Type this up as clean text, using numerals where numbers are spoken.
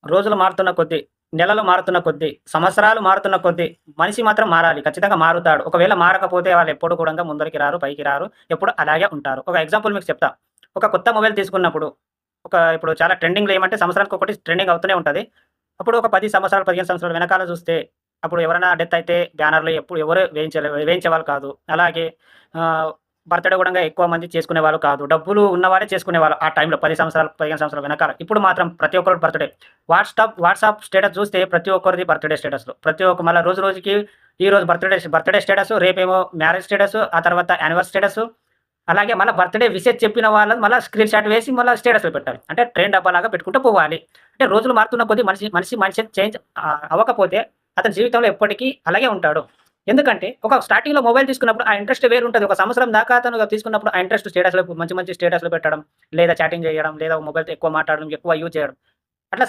రోజులు మారుతున్న కొద్దీ, నెలలు మారుతున్న కొద్దీ, సంవత్సరాలు మారుతున్న కొద్దీ, మనిషి మాత్రం మారాలి. ఖచ్చితంగా మారుతాడు. ఒకవేళ మారకపోతే వాళ్ళెప్పుడు కూడంగా ముందరికి రారు, పైకి రారు. ఎప్పుడు అలాగే ఉంటారు. ఒక ఎగ్జాంపుల్ మీకు చెప్తా. ఒక కొత్త మొబైల్ తీసుకున్నప్పుడు, ఇప్పుడు చాలా ట్రెండింగ్‌లో ఏమంటే సంవత్సరానికొకటి ట్రెండింగ్ అవుతూనే ఉంటది. అప్పుడు ఒక 10 సంవత్సరాలు, 15 సంవత్సరాలు వెనకాల చూస్తే, అప్పుడు ఎవరైనా డెత్ అయితే బ్యానర్‌లు ఎప్పుడు ఎవరు వేయించేవాళ్ళు కాదు. అలాగే ఆహ్, బర్త్‌డే గూడంగా ఎక్కువ మంది చేసుకునేవాళ్ళు కాదు. డబ్బులు ఉన్నవారే చేసుకునేవాళ్ళు ఆ టైంలో 10 సంవత్సరాలు, 15 సంవత్సరాల వెనకాల. ఇప్పుడు మాత్రం ప్రతి ఒక్కరు బర్త్‌డే. వాట్సాప్ స్టేటస్ చూస్తే ప్రతి ఒక్కరిది బర్త్‌డే స్టేటస్‌లు. ప్రతి ఒక్క మళ్ళా రోజు రోజుకి ఈరోజు బర్త్‌డే స్టేటస్, రేపేమో మ్యారేజ్ స్టేటస్, ఆ తర్వాత యానివర్సరీ స్టేటస్. అలాగే మళ్ళా బర్త్‌డే విషెస్ చెప్పిన వాళ్ళది మళ్ళా స్క్రీన్ షాట్ వేసి మళ్ళా స్టేటస్‌లో పెట్టాలి. అంటే ట్రైన్ డబ్బాలాగా పెట్టుకుంటూ పోవాలి. అంటే రోజులు మారుతున్న కొద్దీ మనిషి మైండ్‌సెట్ చేంజ్ అవ్వకపోతే అతని జీవితంలో ఎప్పటికీ అలాగే ఉంటాడు. ఎందుకంటే ఒక స్టార్టింగ్‌లో మొబైల్ తీసుకున్నప్పుడు ఆ ఇంట్రెస్ట్ వేరుంటది. ఒక సంవత్సరం దాకా అతను తీసుకున్నప్పుడు ఆ ఇంట్రెస్ట్ మంచి మంచి స్టేటస్‌లు పెట్టడం, లేదా చాటింగ్ చేయడం, లేదా మొబైల్‌తో ఎక్కువ మాట్లాడడం, ఎక్కువ యూజ్ చేయడం. అట్లా